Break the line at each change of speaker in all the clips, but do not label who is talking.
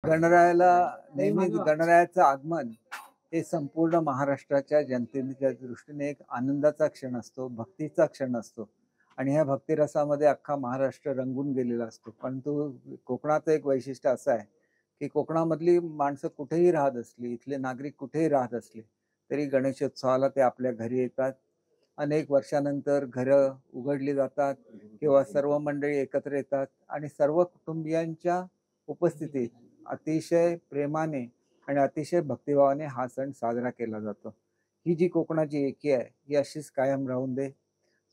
गणरायाला नेहमीच गणरायाचं आगमन हे संपूर्ण महाराष्ट्राच्या जनतेच्या दृष्टीने एक आनंदाचा क्षण असतो, भक्तीचा क्षण असतो आणि ह्या भक्तिरसामध्ये अख्खा महाराष्ट्र रंगून गेलेला असतो. परंतु कोकणाचं एक वैशिष्ट्य असं आहे की कोकणामधली माणसं कुठेही राहत असली, इथले नागरिक कुठेही राहत असले तरी गणेशोत्सवाला ते आपल्या घरी येतात. अनेक वर्षानंतर घरं उघडली जातात किंवा सर्व मंडळी एकत्र येतात आणि सर्व कुटुंबियांच्या उपस्थितीत अतिशय प्रेमाने आणि अतिशय भक्तिभावाने हा सण साजरा केला जातो. ही जी कोकणाची एकी आहे ही अशीच कायम राहून दे,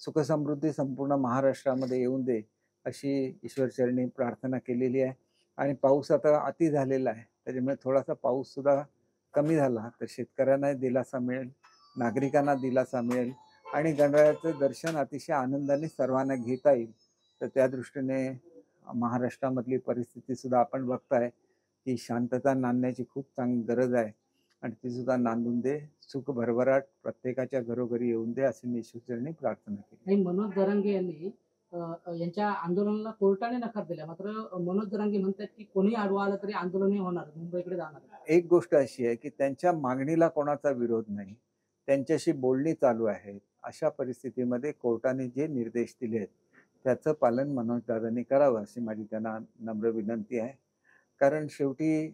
सुखसमृद्धी संपूर्ण महाराष्ट्रामध्ये येऊन दे अशी ईश्वरचरणी प्रार्थना केलेली आहे. आणि पाऊस आता अति झालेला आहे, त्याच्यामुळे थोडासा पाऊस सुद्धा कमी झाला तर शेतकऱ्यांना दिलासा मिळेल, नागरिकांना दिलासा मिळेल आणि गणरायाचं दर्शन अतिशय आनंदाने सर्वांना घेता येईल. तर त्या दृष्टीने महाराष्ट्रामधली परिस्थिती सुद्धा आपण बघताय की शांतता नांदण्याची खूप गरज आहे आणि ती सुद्धा नांदून दे, सुख भरभराट प्रत्येकाच्या घरोघरी येऊन दे अशी मी ईश्वरचरणी प्रार्थना केली.
आणि मनोज जरांगे यांनी यांच्या आंदोलनाला कोर्टाने नकार दिला. मात्र मनोज जरांगे म्हणतात की कोणी आडवा आलं तरी आंदोलन होणार, मुंबईकडे जाणार.
एक गोष्ट अशी आहे की त्यांच्या मागणीला कोणाचा विरोध नाही, त्यांच्याशी बोलणी चालू आहेत. अशा परिस्थितीमध्ये कोर्टाने जे निर्देश दिले आहेत त्याचं पालन मनोज दादांनी करावं अशी माझी त्यांना नम्र विनंती आहे. कारण शेवटी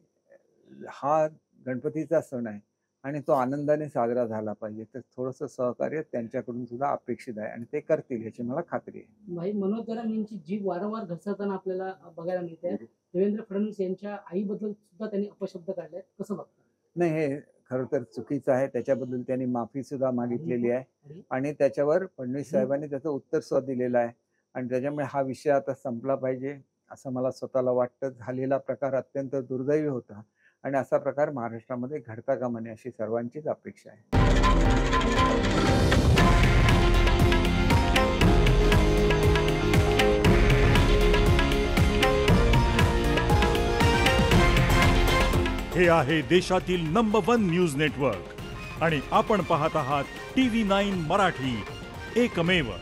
हा गणपतीचा सण आहे आणि तो आनंदाने साजरा झाला पाहिजे, तर थोडंसं सहकार्य त्यांच्याकडून सुद्धा अपेक्षित आहे आणि ते करतील याची मला खात्री आहे.
भाई मनोज जरांगे यांची जीभ वारंवार घसरताना आपल्याला बघायला मिळते. देवेंद्र फडणवीस यांच्या आईबद्दल सुद्धा त्यांनी अपशब्द काढले, कसं बघता?
नाही, हे खरं तर चुकीचं आहे. त्याच्याबद्दल त्यांनी माफी सुद्धा मागितलेली आहे आणि त्याच्यावर फडणवीस साहेबांनी त्याचं उत्तर सुद्धा दिलेलं आहे आणि त्याच्यामुळे हा विषय आता संपला पाहिजे असं मला स्वतःला वाटतं. झालेला प्रकार अत्यंत दुर्दैवी होता आणि असा प्रकार महाराष्ट्रामध्ये घडता कामा नये अशी सर्वांचीच अपेक्षा आहे.
हे आहे देशातील नंबर 1 न्यूज नेटवर्क आणि आपण पाहत आहात TV9 मराठी, एकमेव.